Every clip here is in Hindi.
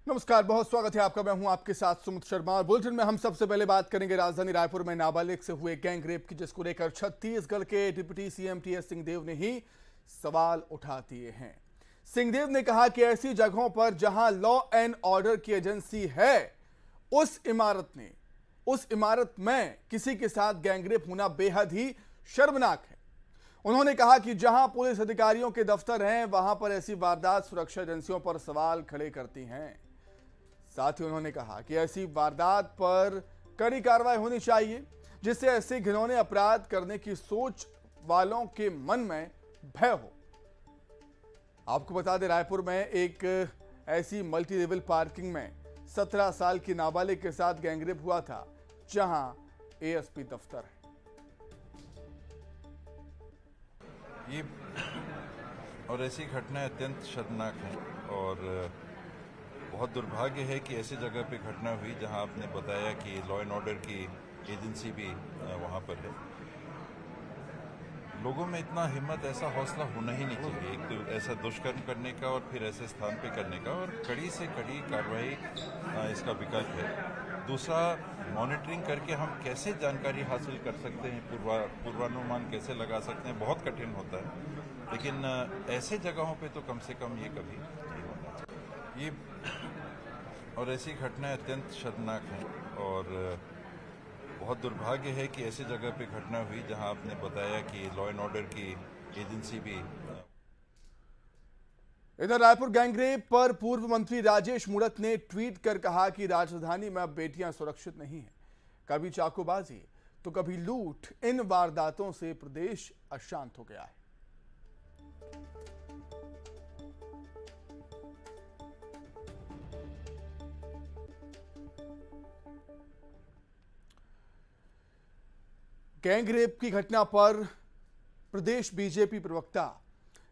नमस्कार, बहुत स्वागत है आपका। मैं हूं आपके साथ सुमित शर्मा और बुलेटिन में हम सबसे पहले बात करेंगे राजधानी रायपुर में नाबालिग से हुए गैंग रेप की, जिसको लेकर छत्तीसगढ़ के डिप्टी सीएम टीएस सिंहदेव ने ही सवाल उठा दिए हैं। सिंहदेव ने कहा कि ऐसी जगहों पर जहां लॉ एंड ऑर्डर की एजेंसी है, उस इमारत में किसी के साथ गैंग रेप होना बेहद ही शर्मनाक है। उन्होंने कहा कि जहां पुलिस अधिकारियों के दफ्तर हैं, वहां पर ऐसी वारदात सुरक्षा एजेंसियों पर सवाल खड़े करती हैं। साथ ही उन्होंने कहा कि ऐसी वारदात पर कड़ी कार्रवाई होनी चाहिए, जिससे ऐसे घिनौने अपराध करने की सोच वालों के मन में भय हो। आपको बता दें, रायपुर में एक ऐसी मल्टी लेवल पार्किंग में 17 साल की नाबालिग के साथ गैंगरेप हुआ था, जहां एएसपी दफ्तर है। ये और ऐसी घटनाएं अत्यंत शर्मनाक हैं और बहुत दुर्भाग्य है कि ऐसी जगह पे घटना हुई जहां आपने बताया कि लॉ एंड ऑर्डर की एजेंसी भी वहां पर है। लोगों में इतना हिम्मत, ऐसा हौसला होना ही नहीं चाहिए, एक तो ऐसा दुष्कर्म करने का और फिर ऐसे स्थान पे करने का, और कड़ी से कड़ी कार्रवाई इसका विकल्प है। दूसरा, मॉनिटरिंग करके हम कैसे जानकारी हासिल कर सकते हैं, पूर्वानुमान कैसे लगा सकते हैं, बहुत कठिन होता है। लेकिन ऐसे जगहों पे तो कम से कम ये कभी नहीं होना चाहिए। ये और ऐसी घटनाएं अत्यंत शर्मनाक हैं और बहुत दुर्भाग्य है कि ऐसी जगह पे घटना हुई जहां आपने बताया कि लॉ एंड ऑर्डर की एजेंसी भी। इधर रायपुर गैंगरेप पर पूर्व मंत्री राजेश मूणत ने ट्वीट कर कहा कि राजधानी में अब बेटियां सुरक्षित नहीं हैं। कभी चाकूबाजी तो कभी लूट, इन वारदातों से प्रदेश अशांत हो गया है। गैंगरेप की घटना पर प्रदेश बीजेपी प्रवक्ता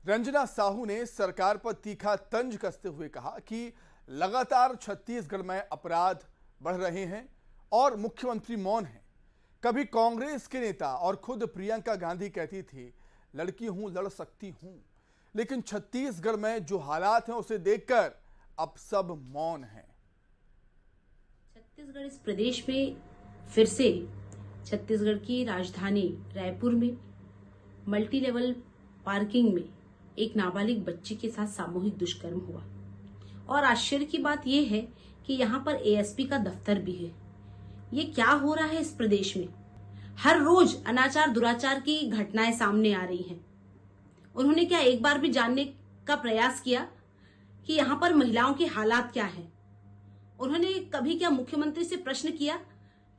रंजना साहू ने सरकार पर तीखा तंज कसते हुए कहा कि लगातार छत्तीसगढ़ में अपराध बढ़ रहे हैं और मुख्यमंत्री मौन हैं। कभी कांग्रेस के नेता और खुद प्रियंका गांधी कहती थी, लड़की हूं, लड़ सकती हूं, लेकिन छत्तीसगढ़ में जो हालात हैं उसे देखकर अब सब मौन हैं। छत्तीसगढ़ इस प्रदेश में फिर से छत्तीसगढ़ की राजधानी रायपुर में मल्टी लेवल पार्किंग में एक नाबालिग बच्ची के साथ सामूहिक दुष्कर्म हुआ। और आश्चर्य की बात यह है कि यहाँ पर एएसपी का दफ्तर भी है। ये क्या हो रहा है इस प्रदेश में? हर रोज अनाचार दुराचार की घटनाएं सामने आ रही हैं। उन्होंने क्या एक बार भी जानने का प्रयास किया कि यहाँ पर महिलाओं के हालात क्या है? उन्होंने कभी क्या मुख्यमंत्री से प्रश्न किया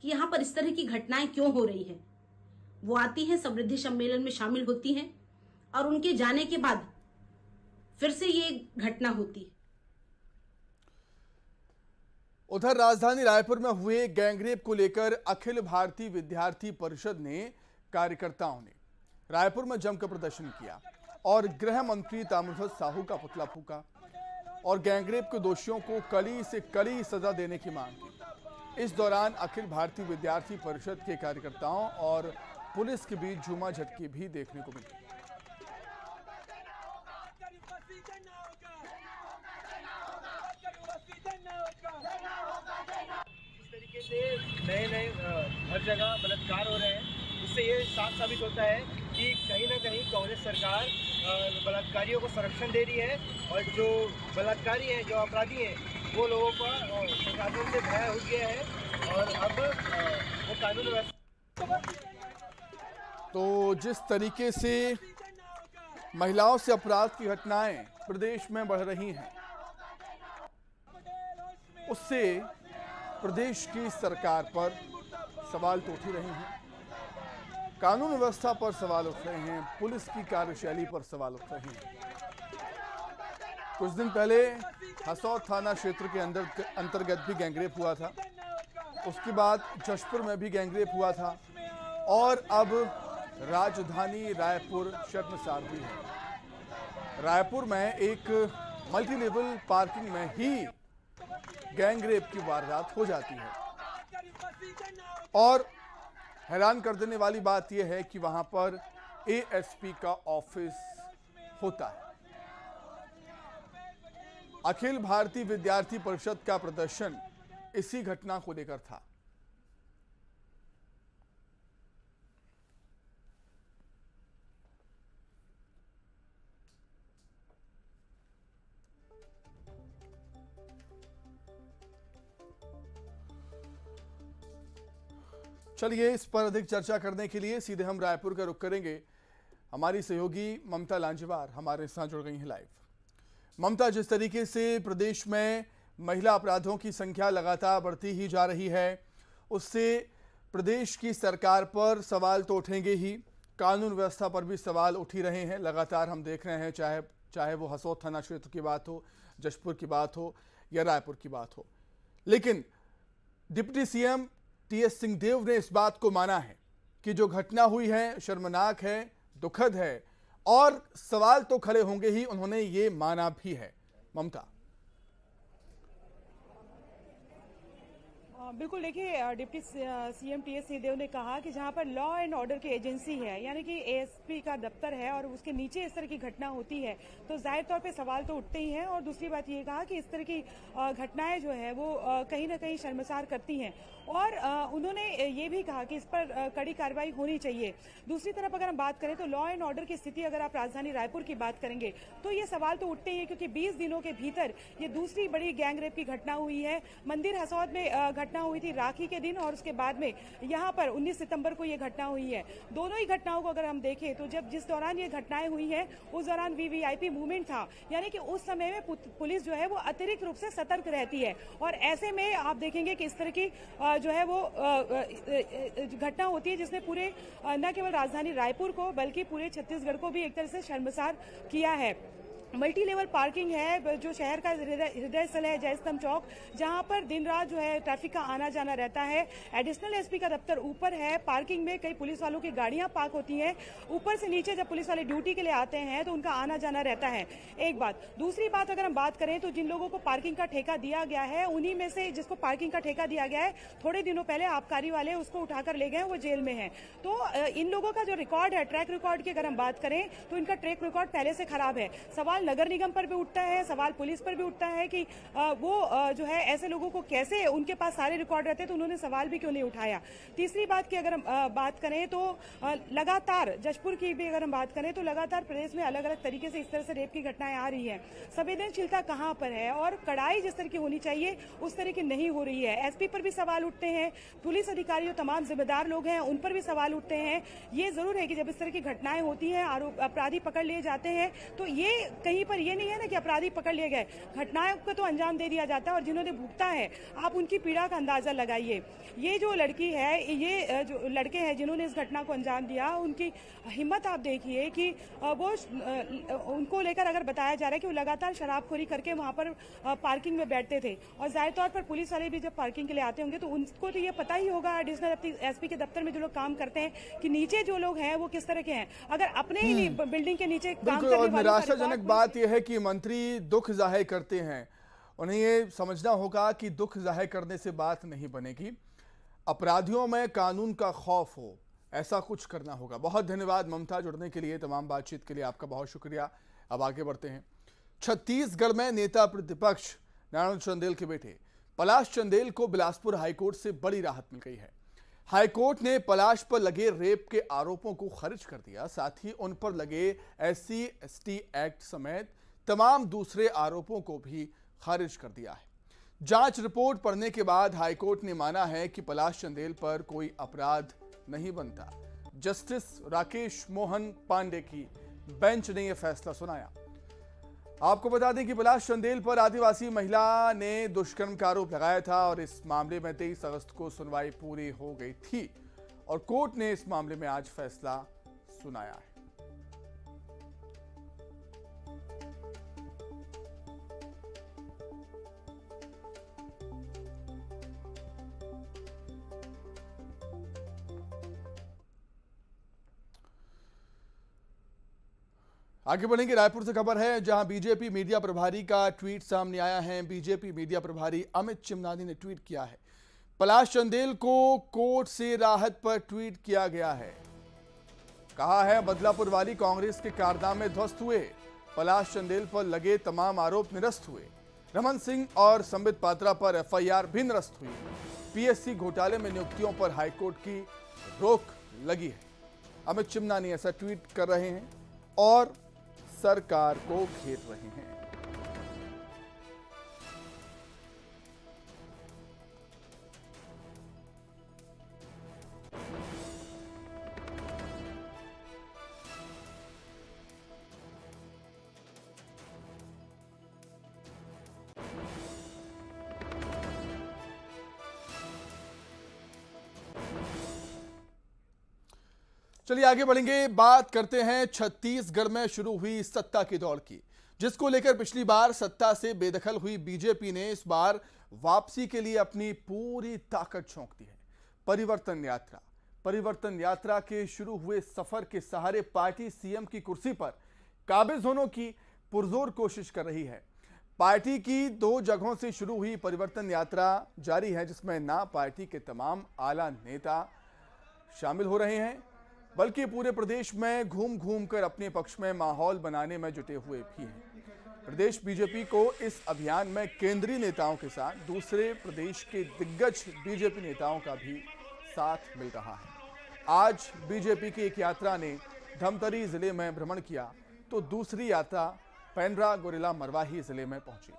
कि यहाँ पर इस तरह की घटनाएं क्यों हो रही हैं? वो आती हैं, समृद्धि सम्मेलन में शामिल होती हैं और उनके जाने के बाद फिर से ये घटना होती है। उधर राजधानी रायपुर में हुए गैंगरेप को लेकर अखिल भारतीय विद्यार्थी परिषद ने कार्यकर्ताओं ने रायपुर में जमकर प्रदर्शन किया और गृह मंत्री ताम्रध्वज साहू का पुतला फूका और गैंगरेप के दोषियों को कड़ी से कड़ी सजा देने की मांग की। इस दौरान अखिल भारतीय विद्यार्थी परिषद के कार्यकर्ताओं और पुलिस के बीच झूमाझटकी भी देखने को मिली। इस तरीके से नए हर जगह बलात्कार हो रहे हैं। इससे ये साफ साबित होता है कि कहीं ना कहीं कांग्रेस सरकार बलात्कारियों को संरक्षण दे रही है और जो बलात्कारी हैं, जो अपराधी हैं, वो लोगों का प्रशासन से भय हो गया है और अब वो कानून व्यवस्था। तो जिस तरीके से महिलाओं से अपराध की घटनाएं प्रदेश में बढ़ रही हैं, उससे प्रदेश की सरकार पर सवाल तो उठ ही रहे हैं, कानून व्यवस्था पर सवाल उठ रहे हैं, पुलिस की कार्यशैली पर सवाल उठ रहे हैं। कुछ दिन पहले हसौद थाना क्षेत्र के अंतर्गत भी गैंगरेप हुआ था, उसके बाद जशपुर में भी गैंगरेप हुआ था और अब राजधानी रायपुर शर्मसार हुई है। रायपुर में एक मल्टी लेवल पार्किंग में ही गैंगरेप की वारदात हो जाती है और हैरान कर देने वाली बात यह है कि वहां पर एएसपी का ऑफिस होता है। अखिल भारतीय विद्यार्थी परिषद का प्रदर्शन इसी घटना को लेकर था। चलिए इस पर अधिक चर्चा करने के लिए सीधे हम रायपुर का रुख करेंगे। हमारी सहयोगी ममता लांजेवार हमारे साथ जुड़ गई हैं लाइव। ममता, जिस तरीके से प्रदेश में महिला अपराधों की संख्या लगातार बढ़ती ही जा रही है, उससे प्रदेश की सरकार पर सवाल तो उठेंगे ही, कानून व्यवस्था पर भी सवाल उठ ही रहे हैं। लगातार हम देख रहे हैं, चाहे वो हसौद थाना क्षेत्र की बात हो, जशपुर की बात हो या रायपुर की बात हो। लेकिन डिप्टी सीएम टीएस सिंहदेव ने इस बात को माना है कि जो घटना हुई है शर्मनाक है, दुखद है और सवाल तो खड़े होंगे ही, उन्होंने ये माना भी है। ममता, बिल्कुल, देखिए डिप्टी सीएम टीएस सिंहदेव ने कहा कि जहां पर लॉ एंड ऑर्डर की एजेंसी है, यानी कि एएसपी का दफ्तर है और उसके नीचे इस तरह की घटना होती है तो जाहिर तौर पे सवाल तो उठते ही हैं। और दूसरी बात ये कहा कि इस तरह की घटनाएं जो है वो कहीं ना कहीं शर्मसार करती हैं और उन्होंने ये भी कहा कि इस पर कड़ी कार्रवाई होनी चाहिए। दूसरी तरफ अगर हम बात करें तो लॉ एंड ऑर्डर की स्थिति अगर आप राजधानी रायपुर की बात करेंगे तो ये सवाल तो उठते ही हैं, क्योंकि 20 दिनों के भीतर ये दूसरी बड़ी गैंगरेप की घटना हुई है। मंदिर हसौद में घटना हुई थी राखी के दिन और उसके बाद में यहाँ पर 19 सितंबर को ये घटना हुई है। दोनों ही घटनाओं को अगर हम देखें तो जिस दौरान ये घटनाएं हुई हैं उस दौरान वीवीआईपी मूवमेंट था, यानी कि उस समय में पुलिस जो है वो अतिरिक्त रूप से सतर्क रहती है और ऐसे में आप देखेंगे कि इस तरह की जो है वो घटना होती है जिसने पूरे न केवल राजधानी रायपुर को बल्कि पूरे छत्तीसगढ़ को भी एक तरह से शर्मसार किया है। मल्टी लेवल पार्किंग है जो शहर का हृदय स्थल है, जयस्तंभ चौक, जहां पर दिन रात जो है ट्रैफिक का आना जाना रहता है। एडिशनल एसपी का दफ्तर ऊपर है, पार्किंग में कई पुलिस वालों की गाड़ियां पार्क होती हैं। ऊपर से नीचे जब पुलिस वाले ड्यूटी के लिए आते हैं तो उनका आना जाना रहता है। एक बात। दूसरी बात अगर हम बात करें तो जिन लोगों को पार्किंग का ठेका दिया गया है उन्हीं में से जिसको पार्किंग का ठेका दिया गया है, थोड़े दिनों पहले आबकारी वाले उसको उठाकर ले गए, वो जेल में है। तो इन लोगों का जो रिकॉर्ड है, ट्रैक रिकॉर्ड की अगर हम बात करें तो इनका ट्रैक रिकॉर्ड पहले से खराब है। सवाल नगर निगम पर भी उठता है, सवाल पुलिस पर भी उठता है कि वो जो है ऐसे लोगों को कैसे, उनके पास सारे रिकॉर्ड रहते तो उन्होंने सवाल भी क्यों नहीं उठाया। तीसरी बात की अगर हम बात करें तो लगातार जशपुर की भी अगर हम बात करें तो लगातार प्रदेश में अलग अलग तरीके से इस तरह से रेप की घटनाएं आ रही हैं। संवेदनशीलता कहां पर है और कड़ाई जिस तरह की होनी चाहिए उस तरह की नहीं हो रही है। एसपी पर भी सवाल उठते हैं, पुलिस अधिकारी जो तमाम जिम्मेदार लोग हैं उन पर भी सवाल उठते हैं। ये जरूर है कि जब इस तरह की घटनाएं होती हैं, अपराधी पकड़ लिए जाते हैं तो ये कहीं पर ये नहीं है ना कि अपराधी पकड़ लिए गए, घटनाओं को तो अंजाम दे दिया जाता है और जिन्होंने भुगता है आप उनकी पीड़ा का अंदाजा लगाइए। ये जो लड़की है, ये जो लड़के हैं जिन्होंने इस घटना को अंजाम दिया, उनकी हिम्मत आप देखिए कि वो उनको लेकर अगर बताया जा रहा है कि वो लगातार शराबखोरी करके वहां पर पार्किंग में बैठते थे और जाहिर तौर पर पुलिस वाले भी जब पार्किंग के लिए आते होंगे तो उनको तो ये पता ही होगा, एडिशनल एसपी के दफ्तर में जो लोग काम करते हैं, कि नीचे जो लोग हैं वो किस तरह के हैं। अगर अपने ही बिल्डिंग के नीचे काम करने वालों, निराशाजनक बात यह है कि मंत्री दुख जाहिर करते हैं, उन्हें ये समझना होगा कि दुख जाहिर करने से बात नहीं बनेगी, अपराधियों में कानून का खौफ हो, ऐसा कुछ करना होगा। बहुत धन्यवाद ममता, जुड़ने के लिए, तमाम बातचीत के लिए आपका बहुत शुक्रिया। अब आगे बढ़ते हैं। छत्तीसगढ़ में नेता प्रतिपक्ष नारायण चंदेल के बेटे पलाश चंदेल को बिलासपुर हाईकोर्ट से बड़ी राहत मिल गई है। हाईकोर्ट ने पलाश पर लगे रेप के आरोपों को खारिज कर दिया, साथ ही उन पर लगे SC/ST एक्ट समेत तमाम दूसरे आरोपों को भी खारिज कर दिया है। जांच रिपोर्ट पढ़ने के बाद हाईकोर्ट ने माना है कि पलाश चंदेल पर कोई अपराध नहीं बनता। जस्टिस राकेश मोहन पांडे की बेंच ने यह फैसला सुनाया। आपको बता दें कि पलाश चंदेल पर आदिवासी महिला ने दुष्कर्म का आरोप लगाया था और इस मामले में 23 अगस्त को सुनवाई पूरी हो गई थी और कोर्ट ने इस मामले में आज फैसला सुनाया है। आगे बढ़ेंगे। रायपुर से खबर है जहां बीजेपी मीडिया प्रभारी का ट्वीट सामने आया है। बीजेपी मीडिया प्रभारी अमित चिमनानी ने ट्वीट किया है, पलाश चंदेल को कोर्ट से राहत पर ट्वीट किया गया है। कहा है बदलापुर वाली कांग्रेस के कारनामे ध्वस्त हुए, पलाश चंदेल पर लगे तमाम आरोप निरस्त हुए। रमन सिंह और संबित पात्रा पर एफआईआर भी निरस्त हुई। पीएससी घोटाले में नियुक्तियों पर हाईकोर्ट की रोक लगी है। अमित चिमनानी ऐसा ट्वीट कर रहे हैं और सरकार को घेर रहे हैं। चलिए आगे बढ़ेंगे, बात करते हैं छत्तीसगढ़ में शुरू हुई सत्ता की दौड़ की, जिसको लेकर पिछली बार सत्ता से बेदखल हुई बीजेपी ने इस बार वापसी के लिए अपनी पूरी ताकत झोंक दी है। परिवर्तन यात्रा के शुरू हुए सफर के सहारे पार्टी सीएम की कुर्सी पर काबिज होने की पुरजोर कोशिश कर रही है। पार्टी की 2 जगहों से शुरू हुई परिवर्तन यात्रा जारी है, जिसमें ना पार्टी के तमाम आला नेता शामिल हो रहे हैं, बल्कि पूरे प्रदेश में घूम घूम कर अपने पक्ष में माहौल बनाने में जुटे हुए भी हैं। प्रदेश बीजेपी को इस अभियान में केंद्रीय नेताओं के साथ दूसरे प्रदेश के दिग्गज बीजेपी नेताओं का भी साथ मिल रहा है। आज बीजेपी की एक यात्रा ने धमतरी जिले में भ्रमण किया, तो दूसरी यात्रा पेंड्रा गोरेला मरवाही जिले में पहुंची,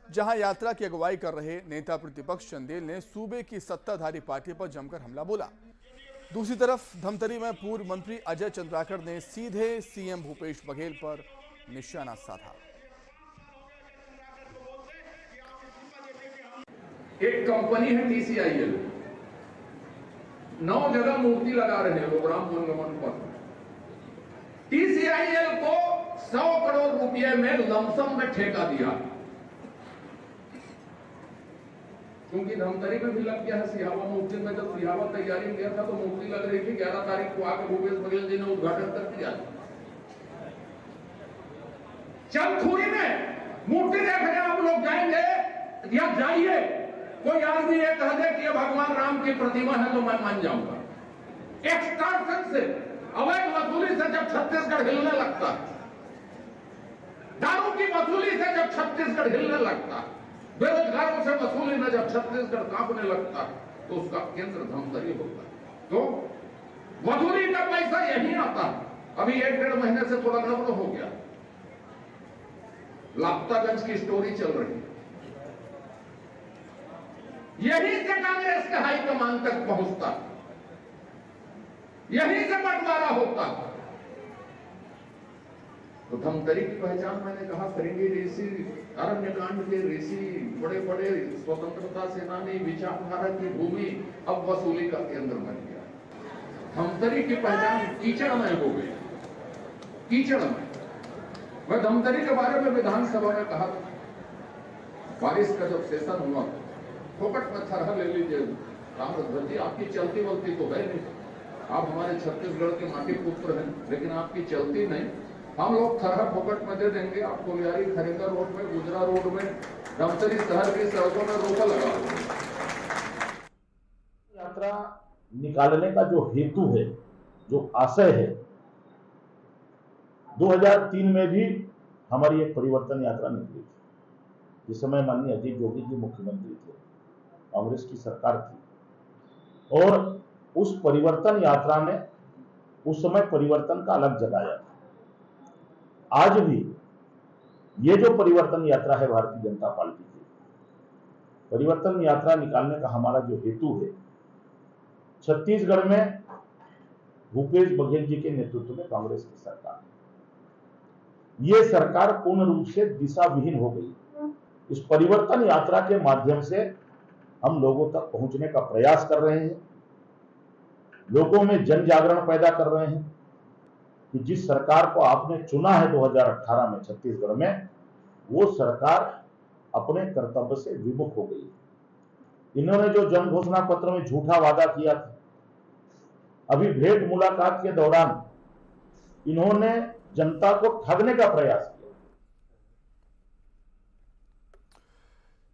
जहां यात्रा की अगुवाई कर रहे नेता प्रतिपक्ष चंदेल ने सूबे की सत्ताधारी पार्टी पर जमकर हमला बोला। दूसरी तरफ धमतरी में पूर्व मंत्री अजय चंद्राकर ने सीधे सीएम भूपेश बघेल पर निशाना साधा। एक कंपनी है TCIL, 9 जगह मूर्ति लगा रहे हैं लोग राम वनगमन पर। TCIL को 100 करोड़ रुपए में लमसम में ठेका दिया, क्योंकि धमतरी में भी लग गया है सिहावा मूर्ति में। जब सिहावा तैयारी में गया था तो मूर्ति लग रही थी, 11 तारीख को आकर भूपेश बघेल जी ने उद्घाटन कर दिया। चंदखुरी में मूर्ति देखने आप लोग जाएंगे या जाइए, कोई आदमी ये कह दे कि ये भगवान राम की प्रतिमा है तो मैं मान जाऊंगा। एक्सटॉर्शन से, अवैध वसूली से जब छत्तीसगढ़ हिलने लगता, दारू की वसूली से जब छत्तीसगढ़ हिलने लगता, बेरोजगारों से वसूली में जब छत्तीसगढ़ कांपने लगता, तो उसका केंद्र धमतरी होता है। तो वसूली का पैसा यही आता है। अभी 1-1.5 महीने से थोड़ा गड़बड़ हो गया, लापतागंज की स्टोरी चल रही है। यहीं से कांग्रेस के हाईकमान तक पहुंचता, यहीं से बंटवारा होता। तो धमतरी की पहचान मैंने कहा करेंगे ऋषि, अरण्यकांड के ऋषि, बड़े बड़े स्वतंत्रता सेनानी, विचारधारा की भूमि अब वसूली का केंद्र बन गया। धमतरी की पहचान कीचड़ में हो गई, कीचड़ में। मैं धमतरी के बारे में विधानसभा में कहा था, बारिश का जब सेशन हुआ, फोकट में थरहा ले लीजिए रामध्वज जी, आपकी चलती वलती तो है नहीं, आप हमारे छत्तीसगढ़ के माटी पुत्र हैं, लेकिन आपकी चलती नहीं। हम लोग थरहा फोकट में दे देंगे आपको, लियारी खरेंगा रोड में, गुजरा रोड में, धमतरी शहर की सड़कों में रोका लगा। यात्रा निकालने का जो हेतु है, जो आशय है, 2003 में भी हमारी एक परिवर्तन यात्रा निकली थी, जिस समय माननीय अजीत जोगी जी मुख्यमंत्री थे, कांग्रेस की सरकार थी, और उस परिवर्तन यात्रा ने उस समय परिवर्तन का अलग जगाया था। आज भी ये जो परिवर्तन यात्रा है भारतीय जनता पार्टी की, परिवर्तन यात्रा निकालने का हमारा जो हेतु है, छत्तीसगढ़ में भूपेश बघेल जी के नेतृत्व में कांग्रेस की सरकार, ये सरकार पूर्ण रूप से दिशा विहीन हो गई। इस परिवर्तन यात्रा के माध्यम से हम लोगों तक पहुंचने का प्रयास कर रहे हैं, लोगों में जन जागरण पैदा कर रहे हैं कि जिस सरकार को आपने चुना है 2018 में छत्तीसगढ़ में, वो सरकार अपने कर्तव्य से विमुख हो गई। इन्होंने जो जन घोषणा पत्र में झूठा वादा किया था, अभी भेंट मुलाकात के दौरान इन्होंने जनता को ठगने का प्रयास किया।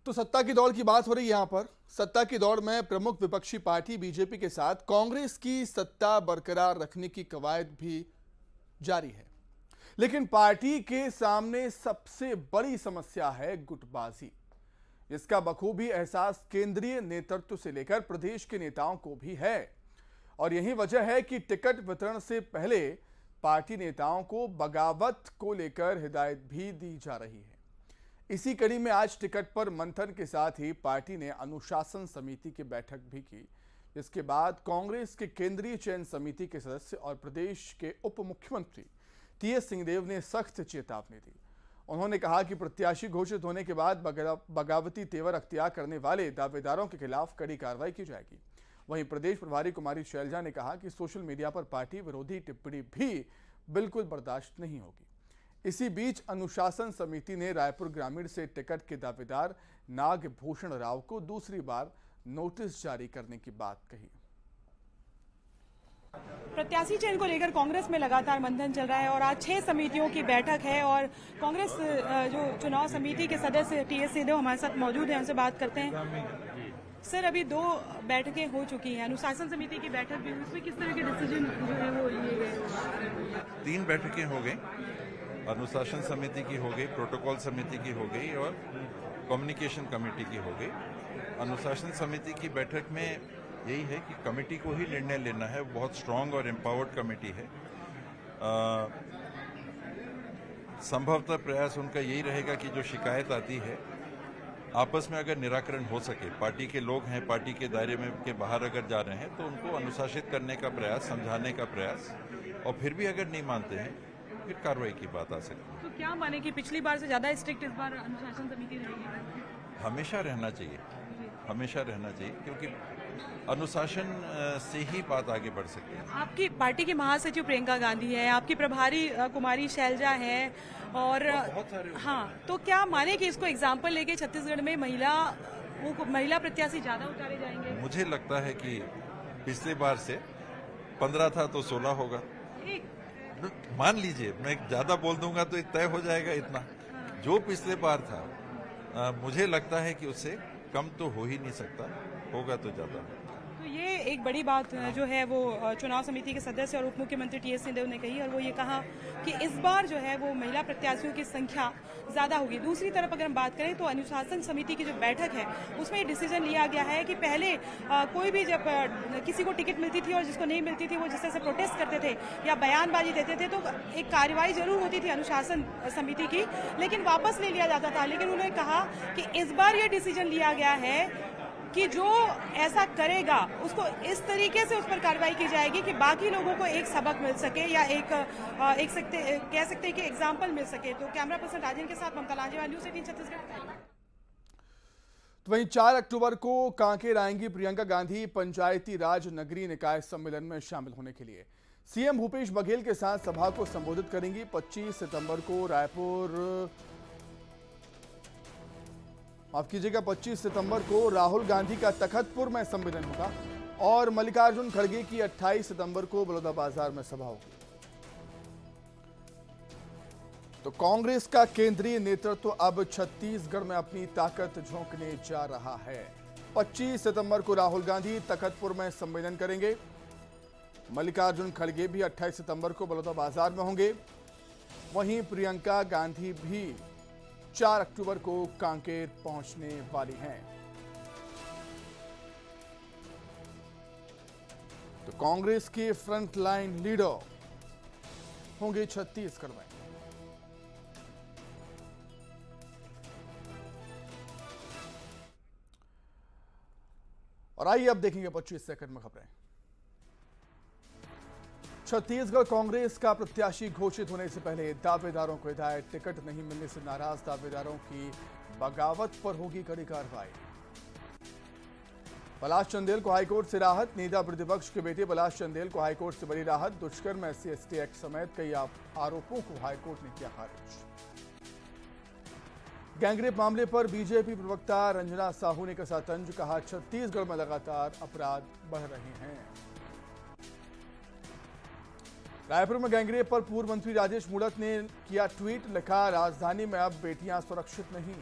तो सत्ता की दौड़ की बात हो रही है। यहां पर सत्ता की दौड़ में प्रमुख विपक्षी पार्टी बीजेपी के साथ कांग्रेस की सत्ता बरकरार रखने की कवायद भी जारी है। लेकिन पार्टी के सामने सबसे बड़ी समस्या है गुटबाजी। इसका बखूबी एहसास केंद्रीय नेतृत्व से लेकर प्रदेश के नेताओं को भी है और यही वजह है कि टिकट वितरण से पहले पार्टी नेताओं को बगावत को लेकर हिदायत भी दी जा रही है। इसी कड़ी में आज टिकट पर मंथन के साथ ही पार्टी ने अनुशासन समिति की बैठक भी की, जिसके बाद कांग्रेस के केंद्रीय चयन समिति के सदस्य और प्रदेश के उप मुख्यमंत्री टीएस सिंहदेव ने सख्त चेतावनी दी। उन्होंने कहा कि प्रत्याशी घोषित होने के बाद बगावती तेवर अख्तियार करने वाले दावेदारों के खिलाफ कड़ी कार्रवाई की जाएगी। वहीं प्रदेश प्रभारी कुमारी शैलजा ने कहा कि सोशल मीडिया पर पार्टी विरोधी टिप्पणी भी बिल्कुल बर्दाश्त नहीं होगी। इसी बीच अनुशासन समिति ने रायपुर ग्रामीण से टिकट के दावेदार नागभूषण राव को दूसरी बार नोटिस जारी करने की बात कही। प्रत्याशी चयन को लेकर कांग्रेस में लगातार मंथन चल रहा है और आज 6 समितियों की बैठक है और कांग्रेस जो चुनाव समिति के सदस्य टीएस सिंहदेव हमारे साथ मौजूद हैं, उनसे बात करते हैं। सर, अभी 2 बैठकें हो चुकी हैं, अनुशासन समिति की बैठक भी, उसमें किस तरह के डिसीजन जो है वो लिए गए? 3 बैठकें हो गई, अनुशासन समिति की हो गई, प्रोटोकॉल समिति की हो गई और कम्युनिकेशन कमेटी की हो गई। अनुशासन समिति की बैठक में यही है कि कमेटी को ही निर्णय लेना है, बहुत स्ट्रांग और एम्पावर्ड कमेटी है। संभवतः प्रयास उनका यही रहेगा कि जो शिकायत आती है आपस में अगर निराकरण हो सके, पार्टी के लोग हैं, पार्टी के दायरे में के बाहर अगर जा रहे हैं तो उनको अनुशासित करने का प्रयास, समझाने का प्रयास, और फिर भी अगर नहीं मानते हैं फिर कार्रवाई की बात आ सकती है। तो क्या माने कि पिछली बार से ज्यादा स्ट्रिक्ट इस बार अनुशासन समिति रहेगी? हमेशा रहना चाहिए, हमेशा रहना चाहिए, क्योंकि अनुशासन से ही बात आगे बढ़ सकती है। आपकी पार्टी की महासचिव प्रियंका गांधी है, आपकी प्रभारी कुमारी शैलजा है और हाँ, तो क्या माने कि इसको एग्जाम्पल लेके छत्तीसगढ़ में महिला प्रत्याशी ज्यादा उतारे जाएंगे? मुझे लगता है कि पिछली बार से 15 था तो 16 होगा। मान लीजिए मैं ज्यादा बोल दूंगा तो तय हो जाएगा इतना। जो पिछले बार था मुझे लगता है कि उससे कम तो हो ही नहीं सकता, होगा तो ज्यादा। तो ये एक बड़ी बात जो है वो चुनाव समिति के सदस्य और उप मुख्यमंत्री टीएस सिंहदेव ने कही और वो ये कहा कि इस बार जो है वो महिला प्रत्याशियों की संख्या ज्यादा होगी। दूसरी तरफ अगर हम बात करें तो अनुशासन समिति की जो बैठक है उसमें ये डिसीजन लिया गया है कि पहले कोई भी जब किसी को टिकट मिलती थी और जिसको नहीं मिलती थी वो जिस तरह से प्रोटेस्ट करते थे या बयानबाजी देते थे तो एक कार्रवाई जरूर होती थी अनुशासन समिति की, लेकिन वापस ले लिया जाता था। लेकिन उन्होंने कहा कि इस बार ये डिसीजन लिया गया है कि जो ऐसा करेगा उसको इस तरीके से उस पर कार्रवाई की जाएगी कि बाकी लोगों को एक सबक मिल सके या कह सकते हैं कि एग्जाम्पल मिल सके। तो कैमरा पर्सन राजेंद्र के साथ ममता लांजेवाल, न्यूज़ 18 छत्तीसगढ़। तो वहीं 4 अक्टूबर को कांकेर आएंगी प्रियंका गांधी पंचायती राज नगरीय निकाय सम्मेलन में शामिल होने के लिए। सीएम भूपेश बघेल के साथ सभा को संबोधित करेंगी। 25 सितंबर को माफ कीजिएगा 25 सितंबर को राहुल गांधी का तखतपुर में सम्मेलन होगा और मल्लिकार्जुन खड़गे की 28 सितंबर को बलौदाबाजार में सभा होगी। तो कांग्रेस का केंद्रीय नेतृत्व अब छत्तीसगढ़ में अपनी ताकत झोंकने जा रहा है। 25 सितंबर को राहुल गांधी तखतपुर में सम्मेलन करेंगे। मल्लिकार्जुन खड़गे भी 28 सितंबर को बलौदाबाजार में होंगे। वहीं प्रियंका गांधी भी 4 अक्टूबर को कांकेर पहुंचने वाली हैं। तो कांग्रेस के फ्रंटलाइन लीडर होंगे छत्तीसगढ़ में। और आइए अब देखेंगे 25 सेकंड में खबरें। छत्तीसगढ़ कांग्रेस का प्रत्याशी घोषित होने से पहले दावेदारों को हिदायत। टिकट नहीं मिलने से नाराज दावेदारों की बगावत पर होगी कड़ी कार्रवाई। पलाश चंदेल को हाईकोर्ट से राहत। नेता प्रतिपक्ष के बेटे पलाश चंदेल को हाईकोर्ट से बड़ी राहत। दुष्कर्म SC/ST एक्ट समेत कई आरोपों को हाईकोर्ट ने किया खारिज। गैंगरेप मामले पर बीजेपी प्रवक्ता रंजना साहू ने कसा तंज। कहा छत्तीसगढ़ में लगातार अपराध बढ़ रहे हैं। रायपुर में गैंगरेप पर पूर्व मंत्री राजेश मूणत ने किया ट्वीट। लिखा राजधानी में अब बेटियां सुरक्षित नहीं।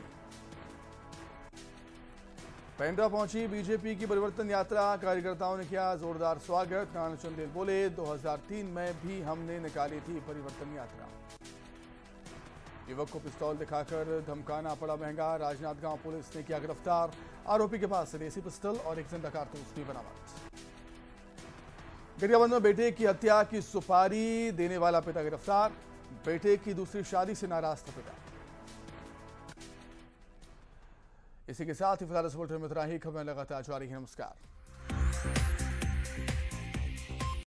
पेंड्रा पहुंची बीजेपी की परिवर्तन यात्रा। कार्यकर्ताओं ने किया जोरदार स्वागत। नारायण चंदेल बोले 2003 में भी हमने निकाली थी परिवर्तन यात्रा। युवक को पिस्तौल दिखाकर धमकाना पड़ा महंगा। राजनांदगांव पुलिस ने किया गिरफ्तार। आरोपी के पास से देसी पिस्टल और एक जिंदा कारतूस भी बरामद। गरियाबंद में बेटे की हत्या की सुपारी देने वाला पिता गिरफ्तार। बेटे की दूसरी शादी से नाराज था पिता। इसी के साथ ही फिलहाल इस बुलेटिन में इतना ही। खबरें लगातार जारी है। नमस्कार।